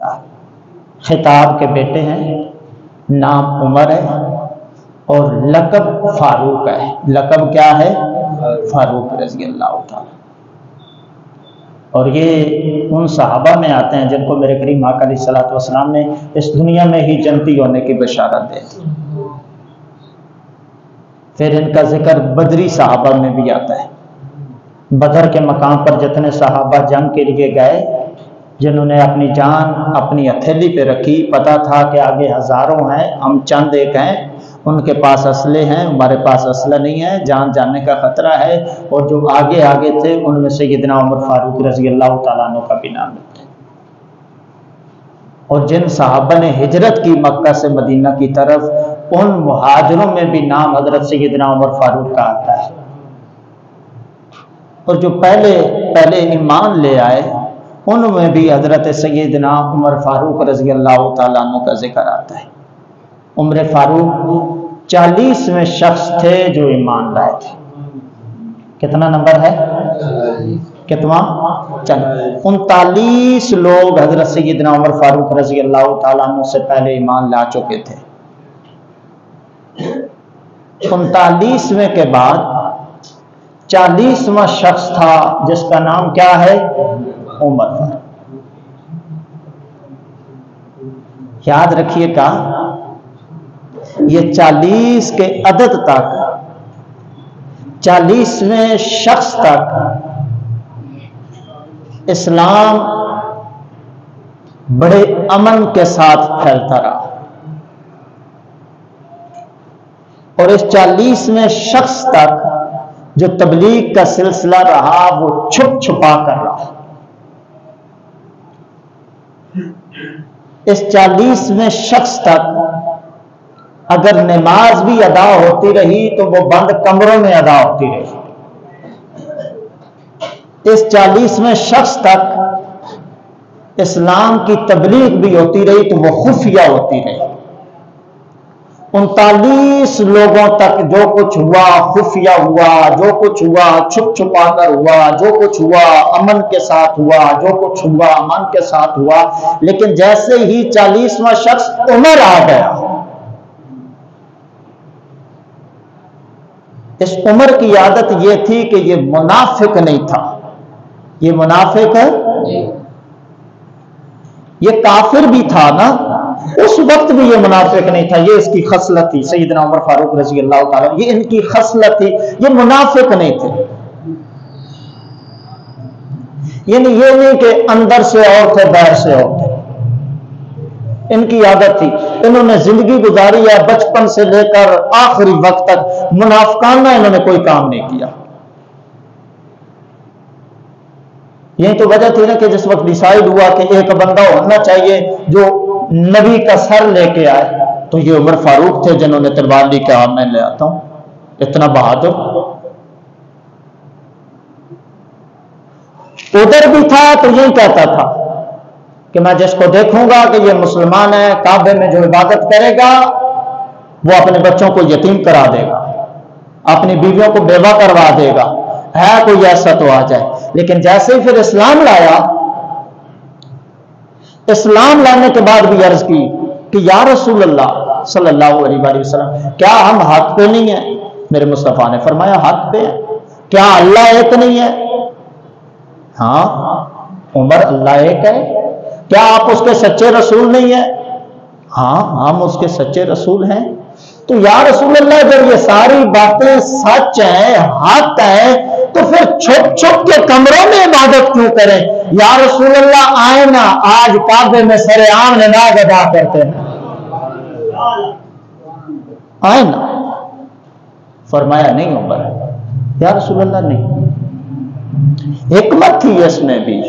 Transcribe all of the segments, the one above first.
اللہ۔ خطاب کے بیٹے ہیں، نام عمر ہے اور لقب فاروق ہے۔ لقب کیا ہے؟ فاروق رضی اللہ تعالیٰ۔ اور یہ ان صحابہ میں آتے ہیں جن کو میرے کریم آقا علیہ الصلوۃ والسلام نے اس دنیا میں ہی جنتی ہونے کی بشارت دے دی۔ پھر ان کا ذکر بدری صحابہ میں بھی آتا ہے۔ بدر کے مقام پر جتنے صحابہ جنگ کے لیے گئے، جنہوں نے اپنی جان اپنی ہتھیلی پہ رکھی، پتہ تھا کہ آگے ہزاروں ہیں، ہم چند ایک ہیں، ان کے پاس اسلحے ہیں، ہمارے پاس اسلحہ نہیں ہے، جان جانے کا خطرہ ہے، اور جو آگے آگے تھے ان میں سیدنا عمر فاروق رضی اللہ تعالیٰ عنہ کا بھی نام ہے۔ اور جن صحابہ نے ہجرت کی مکہ سے مدینہ کی طرف، ان مہاجروں میں بھی نام حضرت سیدنا عمر فاروق کا آتا ہے۔ اور جو پہلے ایمان لے آئے، ان میں بھی حضرت سیدنا عمر فاروق رضی اللہ تعالیٰ عنہ کا ذکر آتا ہے۔ عمر فاروق 40ویں شخص تھے جو ایمان لائے تھے۔ کتنا نمبر ہے؟ کتنا؟ 39 لوگ حضرت سیدنا عمر فاروق رضی اللہ تعالیٰ عنہ سے پہلے ایمان لا چکے تھے۔ 39ویں کے بعد 40واں شخص تھا جس کا نام کیا ہے؟ عمر فاروق۔ یاد رکھیے گا، یہ 40 کے عدد تک، 40ویں شخص تک اسلام بڑے امن کے ساتھ پھیلتا رہا، اور اس 40ویں شخص تک جو تبلیغ کا سلسلہ رہا وہ چھپ چھپا کر رہا۔ اس 40ویں شخص تک اگر نماز بھی ادا ہوتی رہی تو وہ بند کمروں میں ادا ہوتی رہی۔ اس 40ویں شخص تک اسلام کی تبلیغ بھی ہوتی رہی تو وہ خفیہ ہوتی رہی۔ 39 لوگوں تک جو کچھ ہوا خفیہ ہوا، جو کچھ ہوا چھپ چھپا کر ہوا، جو کچھ ہوا امن کے ساتھ ہوا، جو کچھ ہوا امن کے ساتھ ہوا۔ لیکن جیسے ہی 40واں شخص عمر آ گیا، اس عمر کی عادت یہ تھی کہ یہ منافق نہیں تھا، یہ منافق ہے، یہ کافر بھی تھا نا، اس وقت بھی یہ منافق نہیں تھا، یہ اس کی خصلت تھی۔ سیدنا عمر فاروق رضی اللہ تعالیٰ یہ ان کی خصلت تھی، یہ منافق نہیں تھے۔ یعنی یہ نہیں کہ اندر سے اور تھے باہر سے اور تھے، ان کی عادت تھی۔ انہوں نے زندگی گزاری ہے بچپن سے لے کر آخری وقت تک منافقانہ انہوں نے کوئی کام نہیں کیا۔ یہی تو وجہ تھی نا کہ جس وقت ڈیسائیڈ ہوا کہ ایک بندہ ہونا چاہیے جو نبی کا سر لے کے آئے، تو یہ عمر فاروق تھے جنہوں نے تلوار لی کہ میں لے آتا ہوں، اتنا بہادر۔ ادھر بھی تھا تو یہی کہتا تھا کہ میں جس کو دیکھوں گا کہ یہ مسلمان ہے، کعبے میں جو عبادت کرے گا وہ اپنے بچوں کو یتیم کرا دے گا، اپنی بیویوں کو بیوہ کروا دے گا، ہے کوئی ایسا تو آ جائے۔ لیکن جیسے ہی پھر اسلام لایا، اسلام لانے کے بعد بھی عرض کی کہ یا رسول اللہ صلی اللہ علیہ وآلہ وسلم، کیا ہم حق پہ نہیں ہیں؟ میرے مصطفیٰ نے فرمایا حق پہ ہیں۔ کیا اللہ ایک نہیں ہے؟ ہاں عمر اللہ ایک ہے۔ کیا آپ اس کے سچے رسول نہیں ہیں؟ ہاں ہم اس کے سچے رسول ہیں۔ تو یا رسول اللہ جب یہ ساری باتیں سچ ہیں، حق ہے، تو پھر چھپ چھپ کے کمروں میں عبادت کیوں کریں؟ یا رسول اللہ آئے نا، آج کعبے میں سر عام نماز ادا کرتے ہیں، آئے نا۔ فرمایا نہیں عمر، یا رسول اللہ نہیں۔ حکمت تھی اس میں بھی،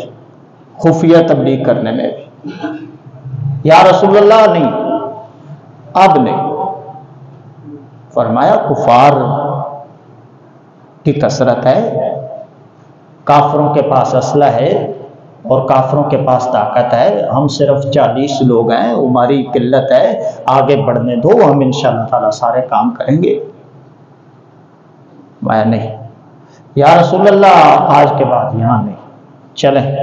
خفیہ تبلیغ کرنے میں بھی۔ یا رسول اللہ نہیں، اب نہیں۔ فرمایا کفار کی کثرت ہے، کافروں کے پاس اسلحہ ہے اور کافروں کے پاس طاقت ہے، ہم صرف 40 لوگ ہیں، ہماری قلت ہے، آگے بڑھنے دو، ہم انشاءاللہ تعالی سارے کام کریں گے۔ میں نہیں، یا رسول اللہ آج کے بعد یہاں نہیں، چلیں۔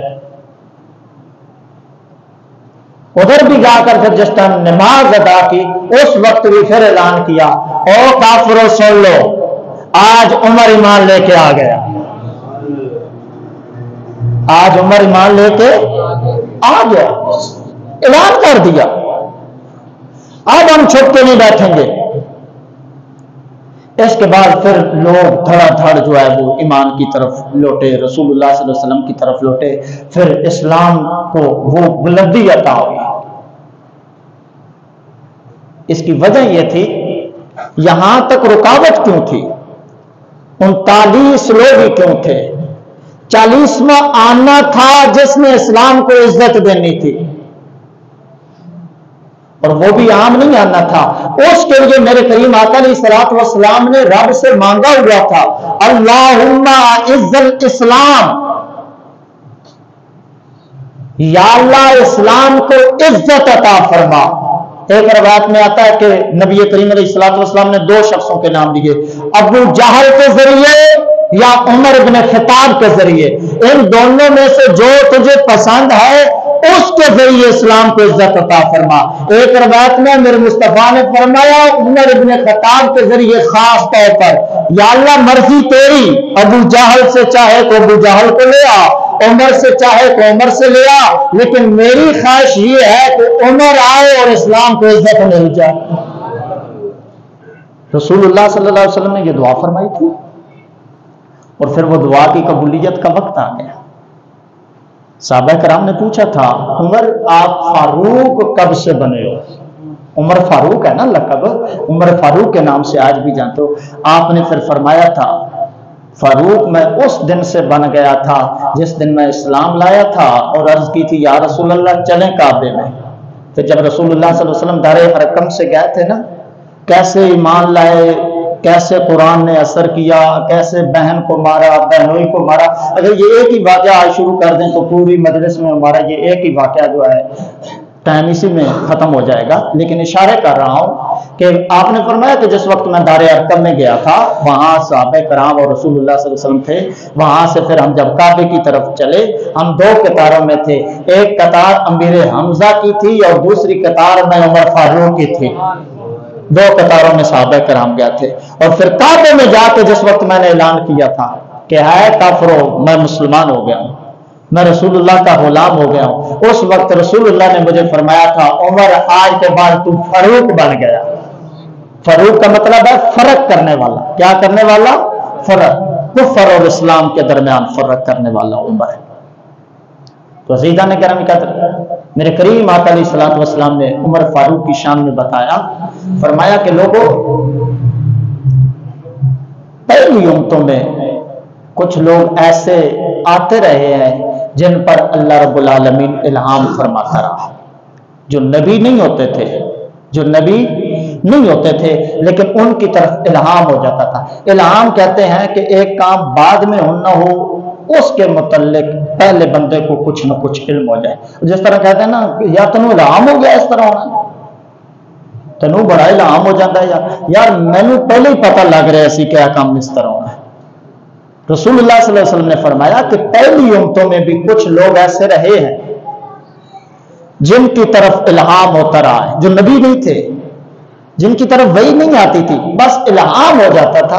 ادھر بھی جا کر پھر جس ٹائم نماز ادا کی اس وقت بھی پھر اعلان کیا، او کافرو سن لو، آج عمر ایمان لے کے آ گیا، آج عمر ایمان لے کے آ گیا، اعلان کر دیا، اب ہم چھپ کے نہیں بیٹھیں گے۔ اس کے بعد پھر لوگ دھڑا دھڑ جو ہے وہ ایمان کی طرف لوٹے، رسول اللہ صلی اللہ علیہ وسلم کی طرف لوٹے، پھر اسلام کو وہ بلندی عطا ہوئی۔ اس کی وجہ یہ تھی، یہاں تک رکاوٹ کیوں تھی؟ 39 لوگ ہی کیوں تھے؟ 40واں آنا تھا جس نے اسلام کو عزت دینی تھی، اور وہ بھی عام نہیں آنا تھا، اس کے لیے میرے کریم آقا علیہ الصلوۃ والسلام نے رب سے مانگا ہوا تھا، اللہم اعز الاسلام، یا اللہ اسلام کو عزت عطا فرما۔ ایک روایت میں آتا ہے کہ نبی کریم علیہ الصلوۃ والسلام نے 2 شخصوں کے نام دیے، ابو جہل کے ذریعے یا عمر بن خطاب کے ذریعے، ان دونوں میں سے جو تجھے پسند ہے اس کے ذریعے اسلام کو عزت عطا فرما۔ ایک روایت میں میرے مصطفیٰ نے فرمایا عمر بن خطاب کے ذریعے خاص طور پر، یا اللہ مرضی تیری، ابو جہل سے چاہے تو ابو جہل کو لے آ، عمر سے چاہے تو عمر سے لے آ، لیکن میری خواہش یہ ہے کہ عمر آئے اور اسلام کو عزت مل جائے۔ رسول اللہ صلی اللہ علیہ وسلم نے یہ دعا فرمائی تھی، اور پھر وہ دعا کی قبولیت کا وقت آ گیا۔ صحابہ کرام نے پوچھا تھا، عمر آپ فاروق کب سے بنے ہو؟ عمر فاروق ہے نا لقب، عمر فاروق کے نام سے آج بھی جانتے ہو۔ آپ نے پھر فرمایا تھا، فاروق میں اس دن سے بن گیا تھا جس دن میں اسلام لایا تھا، اور عرض کی تھی یا رسول اللہ چلیں کعبے میں۔ پھر جب رسول اللہ صلی اللہ علیہ وسلم دار ارقم سے گئے تھے نا، کیسے ایمان لائے، کیسے قرآن نے اثر کیا، کیسے بہن کو مارا، بہنوئی کو مارا۔ اگر یہ ایک ہی واقعہ آج شروع کر دیں تو پوری مجلس میں ہمارا یہ ایک ہی واقعہ جو ہے ٹائم اسی میں ختم ہو جائے گا، لیکن اشارے کر رہا ہوں کہ آپ نے فرمایا کہ جس وقت میں دار ارقم میں گیا تھا، وہاں صحابہ کرام اور رسول اللہ صلی اللہ علیہ وسلم تھے، وہاں سے پھر ہم جب کعبے کی طرف چلے، ہم 2 قطاروں میں تھے، ایک قطار امیر حمزہ کی تھی اور دوسری قطار میں عمر فاروق کی تھی، 2 قطاروں میں صحابہ کرام گئے تھے۔ اور پھر کعبے میں جا کے جس وقت میں نے اعلان کیا تھا کہ ہے کافرو میں مسلمان ہو گیا ہوں، میں رسول اللہ کا غلام ہو گیا ہوں، اس وقت رسول اللہ نے مجھے فرمایا تھا عمر آج کے بعد تو فاروق بن گیا۔ فاروق کا مطلب ہے فرق کرنے والا، کیا کرنے والا؟ فرق، کفر اور اسلام کے درمیان فرق کرنے والا عمر ہے۔ تو عزیزان کرام میرے کریم آقا علیہ الصلوۃ والسلام نے عمر فاروق کی شان میں بتایا، فرمایا کہ لوگوں پہلی امتوں میں کچھ لوگ ایسے آتے رہے ہیں جن پر اللہ رب العالمین الہام فرماتا رہا، جو نبی نہیں ہوتے تھے، جو نبی نہیں ہوتے تھے، لیکن ان کی طرف الہام ہو جاتا تھا۔ الہام کہتے ہیں کہ ایک کام بعد میں ہونا ہو، اس کے متعلق پہلے بندے کو کچھ نہ کچھ علم ہو جائے۔ جس طرح کہتے ہیں نا یا تنو الہام ہو گیا اس طرح ہونا، تنو بڑا الہام ہو جاتا ہے، یار مینو پہلے ہی پتہ لگ رہا ہے اسی کیا کام اس طرح ہونا ہے۔ رسول اللہ صلی اللہ علیہ وسلم نے فرمایا کہ پہلی امتوں میں بھی کچھ لوگ ایسے رہے ہیں جن کی طرف الہام ہوتا رہا ہے، جو نبی نہیں تھے، جن کی طرف وحی نہیں آتی تھی، بس الہام ہو جاتا تھا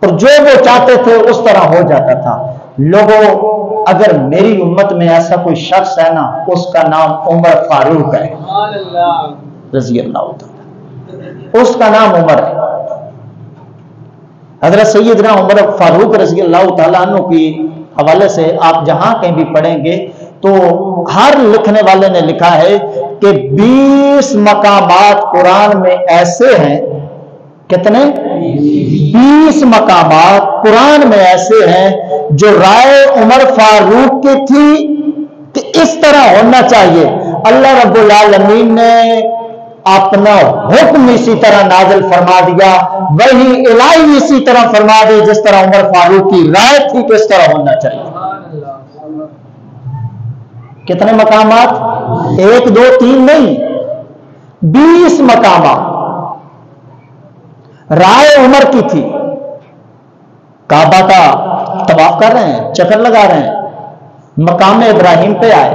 اور جو وہ چاہتے تھے اس طرح ہو جاتا تھا۔ لوگوں اگر میری امت میں ایسا کوئی شخص ہے نا، اس کا نام عمر فاروق ہے رضی اللہ تعالیٰ، اس کا نام عمر ہے۔ حضرت سیدنا عمر فاروق رضی اللہ تعالیٰ عنہ کی حوالے سے آپ جہاں کہیں بھی پڑھیں گے تو ہر لکھنے والے نے لکھا ہے کہ 20 مقامات قرآن میں ایسے ہیں، کتنے؟ 20 مقامات قرآن میں ایسے ہیں جو رائے عمر فاروق کی تھی کہ اس طرح ہونا چاہیے۔ اللہ رب العالمین نے اپنا حکم اسی طرح نازل فرما دیا، وہی الہی اسی طرح فرما دی جس طرح عمر فاروق کی رائے تھی کہ اس طرح ہونا چاہیے۔ کتنے مقامات؟ 1 2 3 نہیں، 20 مقامات رائے عمر کی تھی۔ کعبہ کا طواف کر رہے ہیں، چکر لگا رہے ہیں، مقام ابراہیم پہ آئے،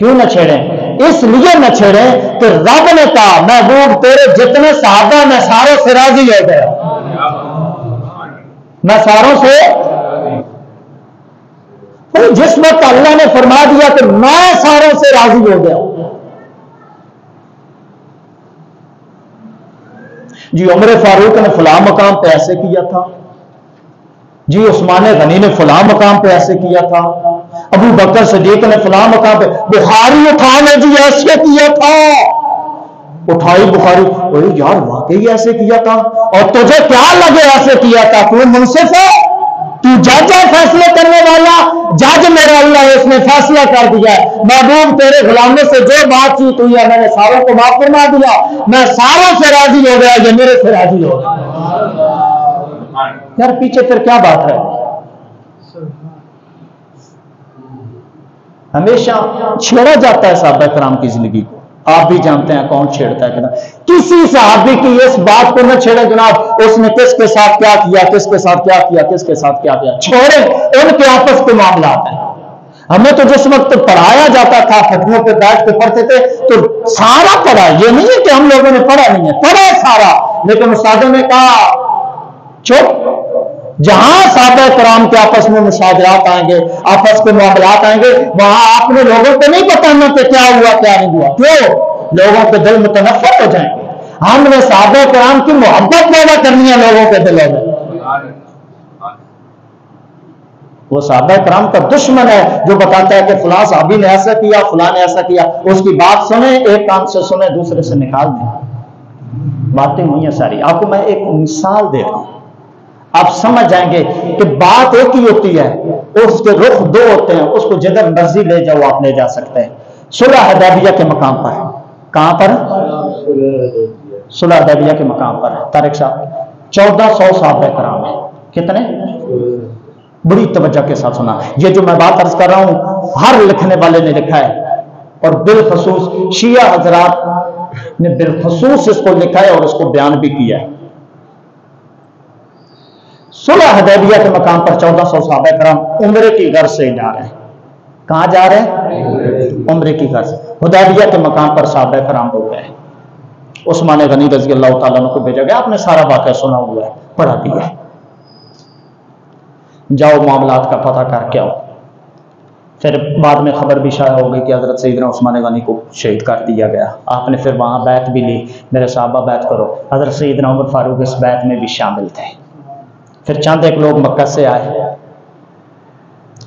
کیوں نہ چھیڑیں؟ اس لیے نہ چھیڑیں کہ رب نے کہا محبوب تیرے جتنے صحابہ میں ساروں سے راضی ہو گیا، میں ساروں سے، جس وقت اللہ نے فرما دیا کہ میں ساروں سے راضی ہو گیا، جی عمر فاروق نے فلاں مقام پہ ایسے کیا تھا، جی عثمان غنی نے فلاں مقام پہ ایسے کیا تھا، ابو بکر صدیق نے فلاں مقام پہ، بخاری اٹھانے جی ایسے کیا تھا، اٹھائی بخاری، یار واقعی ایسے کیا تھا، اور تجھے کیا لگے ایسے کیا تھا؟ تو منصف ہے، تو جج ہے فیصلے کرنے والا، جج میرا اللہ ہے، اس نے فیصلہ کر دیا ہے، محبوب تیرے غلاموں سے جو بات چیت ہوئی ہے میں نے ساروں کو معاف فرما دیا، میں ساروں سے راضی ہو گیا، یہ میرے سے راضی ہو گیا۔ یار پیچھے پھر کیا بات ہے؟ ہمیشہ چھیڑا جاتا ہے صحابہ کرام کی زندگی کو، آپ بھی جانتے ہیں کون چھیڑتا ہے کہنا، کسی صحابی کی اس بات کو نہ چھیڑے جناب، اس نے کس کے ساتھ کیا کیا، کس کے ساتھ کیا کیا، کس کے ساتھ کیا کیا، چھوڑے، ان کے آپس کے معاملات ہیں۔ ہمیں تو جس وقت پڑھایا جاتا تھا فتووں پہ بیٹھ کے پڑھتے تھے تو سارا پڑھا، یہ نہیں ہے کہ ہم لوگوں نے پڑھا نہیں ہے، پڑھا سارا، لیکن استادوں نے کہا چپ، جہاں صحابہ کرام کے آپس میں مشاجرات آئیں گے، آپس کے معاملات آئیں گے، وہاں اپنے لوگوں کو نہیں بتانا کہ کیا ہوا کیا نہیں ہوا، کیوں؟ لوگوں کے دل متنفر ہو جائیں گے۔ ہم نے صحابہ کرام کی محبت پیدا کرنی ہے لوگوں کے دلوں میں۔ وہ صحابہ کرام کا دشمن ہے جو بتاتا ہے کہ فلاں صحابی نے ایسا کیا، فلاں نے ایسا کیا، اس کی بات سنیں، ایک کان سے سنیں دوسرے سے نکال دیں، باتیں ہوئی ہیں ساری۔ آپ کو میں ایک مثال دے رہا ہوں، آپ سمجھ جائیں گے کہ بات ایک ہی ہوتی ہے، اس کے رخ دو ہوتے ہیں، اس کو جدھر مرضی لے جاؤ آپ لے جا سکتے ہیں۔ صلح حدیبیہ کے مقام پر، کہاں پر؟ صلح حدیبیہ کے مقام پر طارق صاحب 1400 صحابہ کرام ہیں، کتنے؟ بڑی توجہ کے ساتھ سنا، یہ جو میں بات عرض کر رہا ہوں ہر لکھنے والے نے لکھا ہے، اور بالخصوص شیعہ حضرات نے بالخصوص اس کو لکھا ہے اور اس کو بیان بھی کیا ہے۔ صلح حدیبیہ کے مقام پر 1400 صحابہ کرام عمرے کی غرض سے جا رہے ہیں۔ کہاں جا رہے ہیں؟ عمرے کی غرض۔ حدیبیہ کے مقام پر صحابہ کرام ہو گئے، عثمان غنی رضی اللہ تعالیٰ عنہ کو بھیجا گیا، آپ نے سارا واقعہ سنا ہوا ہے، پڑھا بھی ہے، جاؤ معاملات کا پتہ کر کے آؤ۔ پھر بعد میں خبر بھی شائع ہو گئی کہ حضرت سیدنا عثمان غنی کو شہید کر دیا گیا، آپ نے پھر وہاں بیعت بھی لی، میرے صحابہ بیعت کرو، حضرت سیدنا عمر فاروق اس بیعت میں بھی شامل تھے۔ پھر چند ایک لوگ مکہ سے آئے،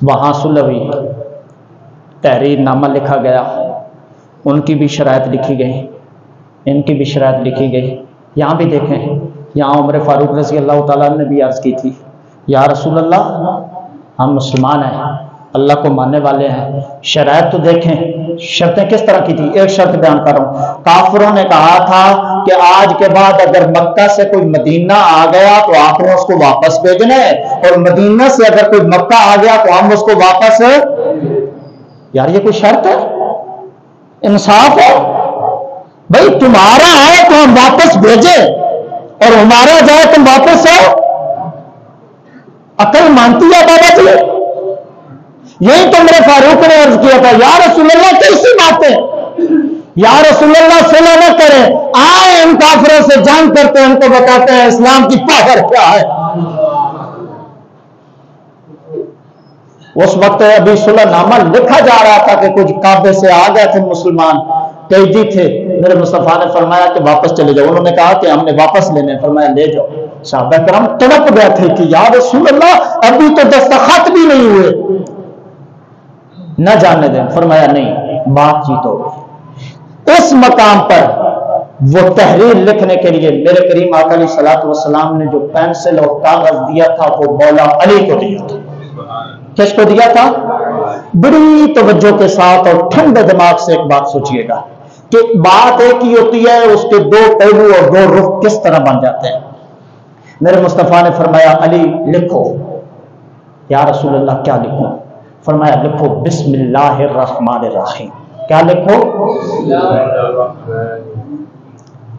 وہاں صلح ہوئی، تحریر نامہ لکھا گیا، ان کی بھی شرائط لکھی گئی، ان کی بھی شرائط لکھی گئی۔ یہاں بھی دیکھیں، یہاں عمر فاروق رضی اللہ تعالیٰ نے بھی عرض کی تھی، یا رسول اللہ ہم مسلمان ہیں، اللہ کو ماننے والے ہیں، شرائط تو دیکھیں، شرطیں کس طرح کی تھی۔ ایک شرط بیان کر رہا ہوں، کافروں نے کہا تھا کہ آج کے بعد اگر مکہ سے کوئی مدینہ آ گیا تو آپ نے اس کو واپس بھیجنا ہے، اور مدینہ سے اگر کوئی مکہ آ گیا تو ہم اس کو واپس۔ یار یہ کوئی شرط ہے؟ انصاف ہے بھائی، تمہارا ہے تو ہم واپس بھیجیں اور ہمارا جائے تم واپس آؤ، عقل مانتی ہے بابا جی؟ یہی تو میرے فاروق نے عرض کیا تھا، یا رسول اللہ کیسی باتیں، یا رسول اللہ صلح نہ کریں، آئے ان کافروں سے جنگ کرتے ہیں، ان کو بتاتے ہیں اسلام کی پاور کیا ہے۔ اس وقت ابھی صلح نامہ لکھا جا رہا تھا کہ کچھ کعبے سے آ گئے تھے مسلمان، قیدی تھے، میرے مصطفیٰ نے فرمایا کہ واپس چلے جاؤ، انہوں نے کہا کہ ہم نے واپس لینے، فرمایا لے جاؤ۔ صحابہ کرام تڑپ گئے تھے کہ یا رسول اللہ ابھی تو دستخط بھی نہیں ہوئے، نہ جانے دیں، فرمایا نہیں، بات چیت ہو گئی۔ اس مقام پر وہ تحریر لکھنے کے لیے میرے کریم آقا علیہ الصلوۃ والسلام نے جو پینسل اور کاغذ دیا تھا وہ مولا علی کو دیا تھا۔ کس کو دیا تھا؟ بڑی توجہ کے ساتھ اور ٹھنڈے دماغ سے ایک بات سوچئے گا کہ بات ایک ہی ہوتی ہے، اس کے دو پہلو اور دو رخ کس طرح بن جاتے ہیں۔ میرے مصطفیٰ نے فرمایا علی لکھو۔ یا رسول اللہ کیا لکھوں؟ فرمایا لکھو بسم اللہ الرحمن الرحیم۔ کیا لکھو؟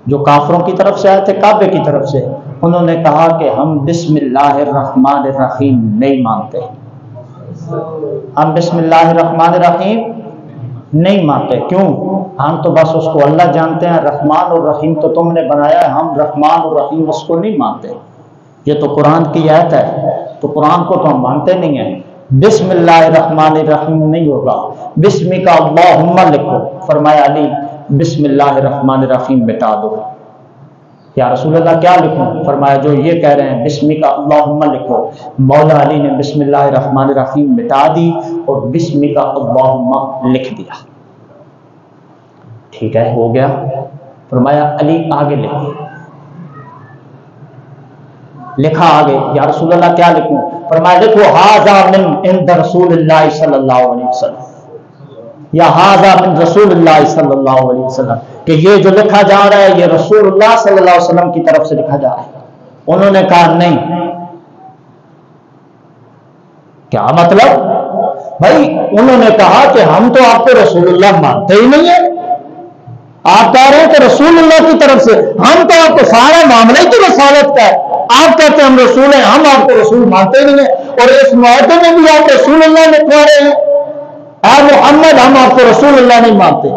جو کافروں کی طرف سے آئے تھے کعبے کی طرف سے، انہوں نے کہا کہ ہم بسم اللہ الرحمن الرحیم نہیں مانتے، ہم بسم اللہ الرحمن الرحیم نہیں مانتے. کیوں؟ ہم تو بس اس کو اللہ جانتے ہیں. رحمان اور رحیم تو تم نے بنایا ہے، ہم رحمان اور رحیم اس کو نہیں مانتے. یہ تو قرآن کی آیت ہے، تو قرآن کو تو ہم مانتے نہیں ہیں. بسم اللہ الرحمن الرحیم نہیں ہوگا، بسم کا اللہم لکھو. فرمایا علی بسم اللہ الرحمن الرحیم مٹا دو. یا رسول اللہ کیا لکھوں؟ فرمایا جو یہ کہہ رہے ہیں بسم کا اللہم لکھو. مولا علی نے بسم اللہ الرحمن الرحیم مٹا دی اور بسم کا اللہم لکھ دیا. ٹھیک ہے، ہو گیا. فرمایا علی آگے لکھو. لکھا آگے. یا رسول اللہ کیا لکھوں؟ فرمایا لکھو ھذا من عند رسول اللہ صلی اللہ علیہ وسلم، یا ھذا من رسول اللہ صلی اللہ علیہ وسلم، کہ یہ جو لکھا جا رہا ہے یہ رسول اللہ صلی اللہ علیہ وسلم کی طرف سے لکھا جا رہا ہے. انہوں نے کہا نہیں. کیا مطلب؟ بھائی انہوں نے کہا کہ ہم تو آپ کو رسول اللہ مانتے ہی نہیں ہیں. آپ کہہ رہے ہیں کہ رسول اللہ کی طرف سے، ہم تو آپ کو سارا معاملہ کی رسالت کا ہے. آپ کہتے ہیں ہم رسول ہیں، ہم آپ کو رسول مانتے نہیں ہیں. اور اس معاہدے میں بھی آپ رسول اللہ لکھوا رہے ہیں. اے محمد ہم آپ کو رسول اللہ نہیں مانتے.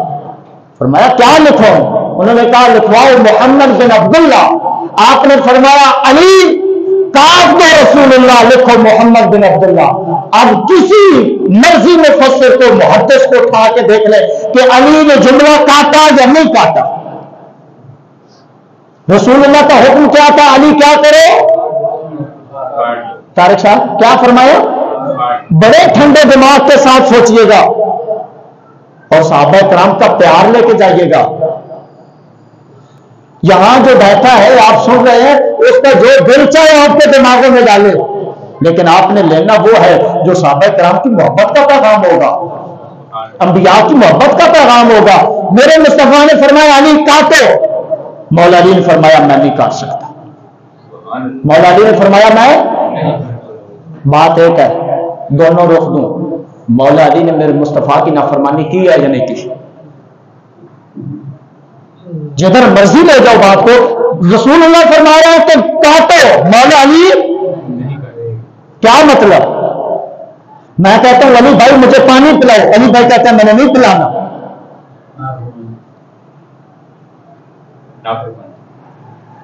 فرمایا کیا لکھو؟ انہوں نے کہا لکھواؤ محمد بن عبداللہ. آپ نے فرمایا علی کاف دو رسول اللہ، لکھو محمد بن عبداللہ. اب کسی مرضی مفسر کو محدث کو اٹھا کے دیکھ لے کہ علی نے جملہ کاٹا یا نہیں کاٹا. رسول اللہ کا حکم کیا تھا؟ علی کیا کرو؟ طارق صاحب کیا فرمایا؟ بڑے ٹھنڈے دماغ کے ساتھ سوچئے گا اور صحابہ کرام کا پیار لے کے جائیے گا. یہاں جو بیٹھا ہے آپ سن رہے ہیں، اس کا جو دل چاہے آپ کے دماغوں میں ڈالے، لیکن آپ نے لینا وہ ہے جو صحابہ کرام کی محبت کا پیغام ہوگا، انبیاء کی محبت کا پیغام ہوگا. میرے مصطفیٰ نے فرمایا علی کاٹو. مولا علی نے فرمایا میں نہیں کاٹ سکتا. مولا علی نے فرمایا میں، بات ایک ہے دونوں رخ دوں. مولا علی نے میرے مصطفیٰ کی نافرمانی کی ہے یا نہیں کی؟ جدھر مرضی لے جاؤ بات کو. رسول اللہ فرمایا ہے کہ کاٹو. مولا علی کیا مطلب؟ میں کہتا ہوں علی بھائی مجھے پانی پلاؤ، علی بھائی کہتے ہیں میں نے نہیں پلانا.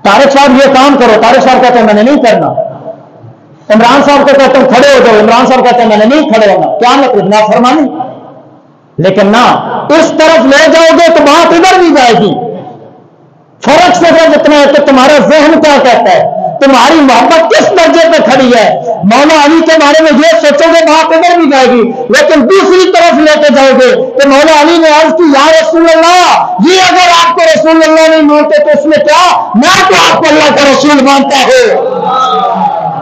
طارق صاحب یہ کام کرو، طارق صاحب کہتے ہیں میں نے نہیں کرنا. عمران صاحب کو کہتے ہیں کھڑے ہو جاؤ، عمران صاحب کہتے ہیں میں نے نہیں کھڑے ہونا. کیا مطلب؟ نافرمانی. لیکن نہ اس طرف لے جاؤ گے تو بات ادھر نہیں جائے گی. فرق صرف اتنا ہے کہ تمہارا ذہن کیا کہتا ہے، تمہاری محبت کس درجے پہ کھڑی ہے. مولا علی کے بارے میں یہ سوچو گے بات ادھر بھی جائے گی. لیکن دوسری طرف لے کے جاؤ گے کہ مولا علی نے عرض کی یا رسول اللہ یہ اگر آپ کو رسول اللہ نہیں مانتے تو اس میں کیا، میں تو آپ کو اللہ کا رسول مانتا ہوں.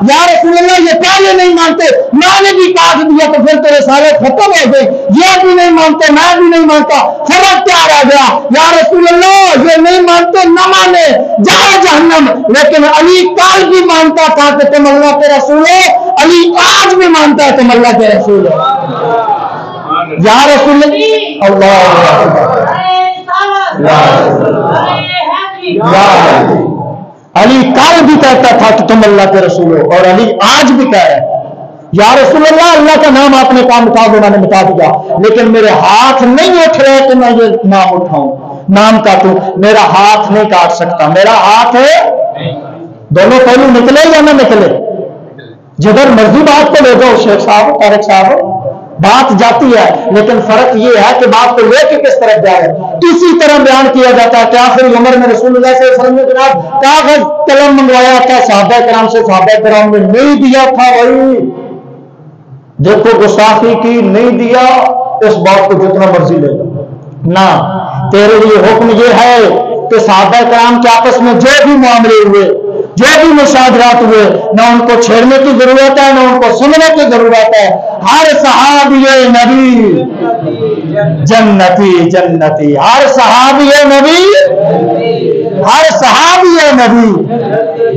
یا رسول اللہ یہ پہلے نہیں مانتے، میں نے بھی کاٹ دیا تو پھر تیرے سارے ختم ہو گئے. یہ بھی نہیں مانتے، میں بھی نہیں مانتا، فرق کیا رہ گیا؟ یا رسول اللہ یہ نہیں مانتے نہ مانے جائے جہنم. لیکن علی کل بھی مانتا تھا کہ تم اللہ کے رسول ہو، علی آج بھی مانتا ہے تم اللہ کے رسول ہو. یا رسول اللہ علی کل بھی کہتا تھا کہ تم اللہ کے رسول ہو، اور علی آج بھی کہہ رہا ہے یا رسول اللہ اللہ کا نام آپ نے کام مٹا دو، میں نے مٹا دیا، لیکن میرے ہاتھ نہیں اٹھ رہے کہ میں یہ نام اٹھاؤں، نام کاٹوں. میرا ہاتھ نہیں کاٹ سکتا. میرا ہاتھ ہے، دونوں پہلو نکلے یا نہ نکلے، جدھر مرضی بات کو لے جاؤ. شیخ صاحب طارق صاحب بات جاتی ہے، لیکن فرق یہ ہے کہ بات کو لے کے کس طرف جائے. اسی طرح بیان کیا جاتا ہے کہ آخری عمر میں رسول اللہ صلی اللہ علیہ وسلم نے جناب کاغذ قلم منگوایا تھا صحابہ کرام سے، صحابہ کرام نے نہیں دیا تھا. بھائی دیکھو گستاخی کی، نہیں دیا. اس بات کو جتنا مرضی لے لو نہ. تیرے لیے حکم یہ ہے کہ صحابہ کرام کے آپس میں جو بھی معاملے ہوئے، جو بھی مشاجرات ہوئے، نہ ان کو چھیڑنے کی ضرورت ہے نہ ان کو سننے کی ضرورت ہے. ہر صحابی نبی جنتی جنتی، ہر صحابی نبی، ہر صحابی نبی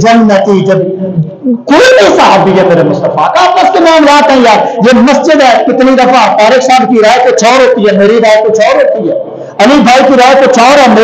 جنتی جنتی. کوئی نہیں صحابی ہے میرے مصطفیٰ کا. آپس کے معاملات ہیں یار. یہ مسجد ہے، کتنی دفعہ طارق صاحب کی رائے کچھ اور ہوتی ہے، میری رائے کچھ اور ہوتی ہے، علی بھائی کی رائے کچھ اور ہے، میری